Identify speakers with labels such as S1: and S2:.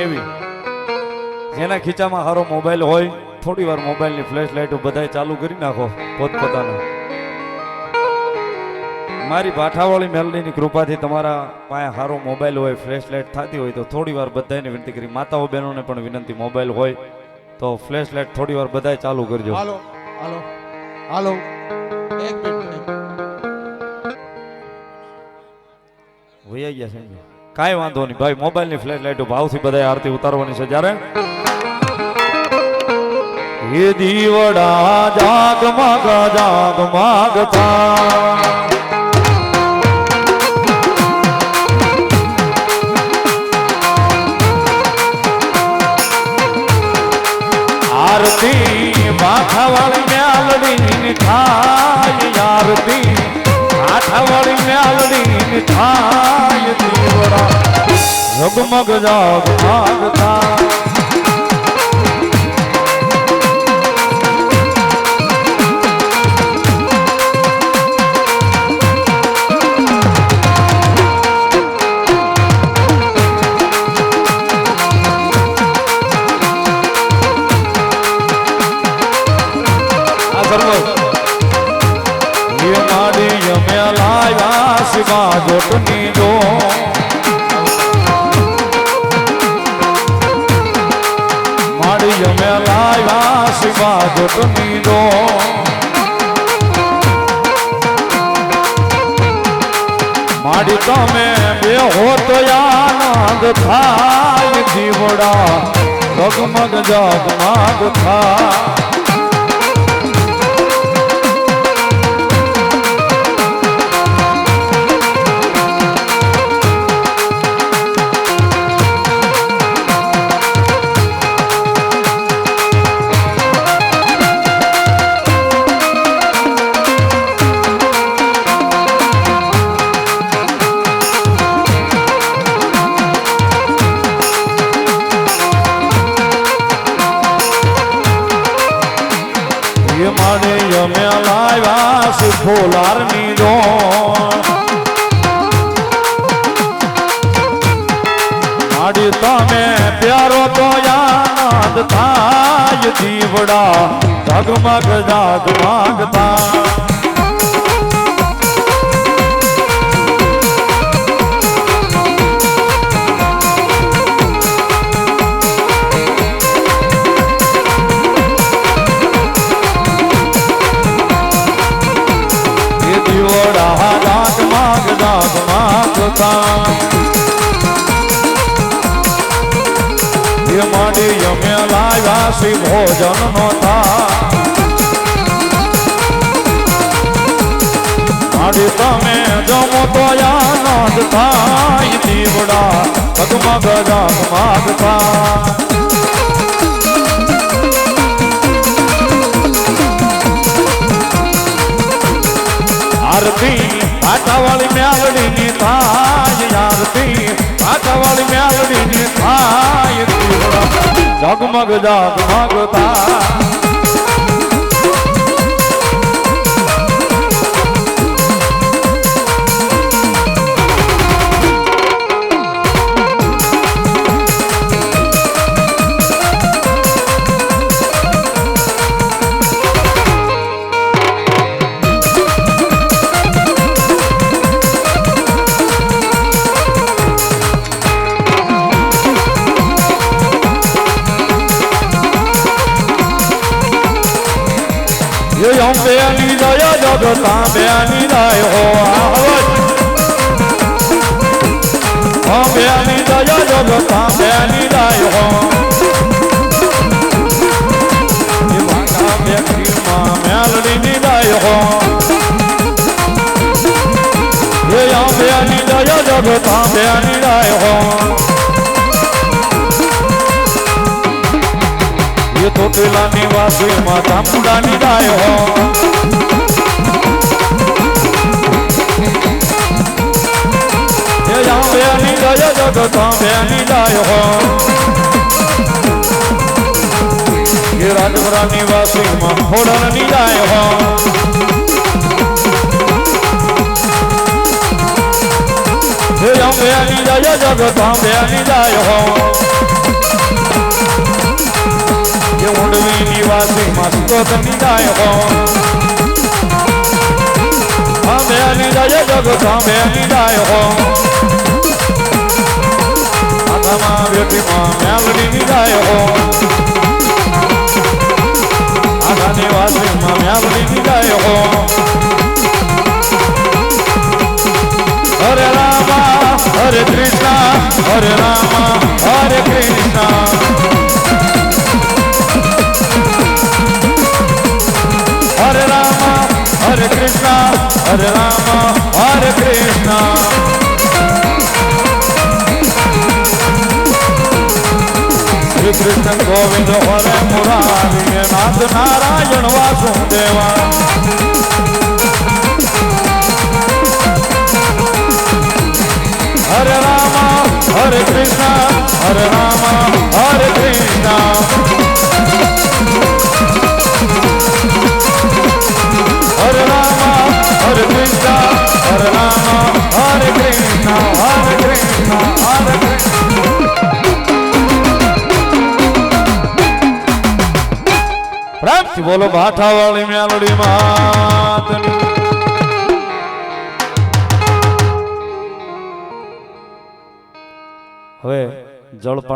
S1: એવી જેના ખીચામાં સારો મોબાઈલ હોય થોડી વાર મોબાઈલની ફ્લેશ લાઈટો બધાય ચાલુ કરી નાખો પોતપોતાના. મારી ભાઠાવાળી મેલડીની કૃપાથી તમારા પાસે સારો મોબાઈલ હોય ફ્લેશ લાઈટ થતી હોય તો થોડી વાર બધાને વિનંતી કરી, માતાઓ બહેનોને પણ વિનંતી, મોબાઈલ હોય તો ફ્લેશ લાઈટ થોડી વાર બધાય ચાલુ કરજો.
S2: હાલો હાલો હાલો એક મિનિટ
S1: વૈયા ગયા છે કાંઈ વાંધો નહીં ભાઈ, મોબાઈલની ફ્લેશ લાઈટો ભાવથી બધાય આરતી ઉતારવાની છે. જ્યારે એ દીવડા જાગમગ જાગમગતા આરતી માથાવાળી મેલડી થાય, આરતી માથાવાળી મેલડી થાય, દીવડા જગમગ જાગમગતા. જોટની જો માડી અમે લાવ્યા શિવા જોટની જો માડી તમે બે હો તો આનંદ થાય, દીવડા જગમગ જગમગ થાય. અમે લાવ્યા છે ફોલારની જો માડી તમે પ્યારો તો આનંદ થાય, દીવડા જગમગ જાગમગતા. માડી અમે લાવ્યા છે ભોજન નો થા, માડી તમે જમો તો આનંદ થાય, દીવડા જગમગ જગમગતા. આરતી ભાઠાવાળી મેલડીની થાય, આરતી ભાઠાવાળી મેલડીની થાય, જગમગ જગમગતા. અંબેની દયા જગતા બેની દય હો આવત, અંબેની દયા જગતા બેની દય હો, એ ભાંગા બેકરીમાં મેલડીની દય હો, એ અંબેની દયા જગતા બેની દય હો, એ તોટેલા નિવાસી માતા મુંડાની દાય હો, એ જાંબેની દયા જગતા બેની દાય હો, એ રાજપુરા નિવાસી માં ખોડલની દાય હો, એ જાંબેની દયા જગતા બેની દાય હો. વાસી મસ્તો તની જાય હો અમે અની જાય જગત અમે અની જાય હો આગામાં બેટીમાં મેલડી જાય હો આગાની વાસીમાં મેલડી જાય હો હરે રામા હરે કૃષ્ણ હરે રામા હરે કૃષ્ણ હરે રામા હરે કૃષ્ણ હરે રામા હરે કૃષ્ણ શ્રી કૃષ્ણ ગોવિંદ હરે મુરારી નાથ નારાયણ વાસુદેવા હરે રામા હરે કૃષ્ણ હરે રામા હરે કૃષ્ણ હરે રામા હરે કૃષ્ણ હરે રામા હરે કૃષ્ણ હરે કૃષ્ણ હરે કૃષ્ણ પ્રેમથી બોલો ભાઠાવાળી મેલડી માતની હવે જળપાન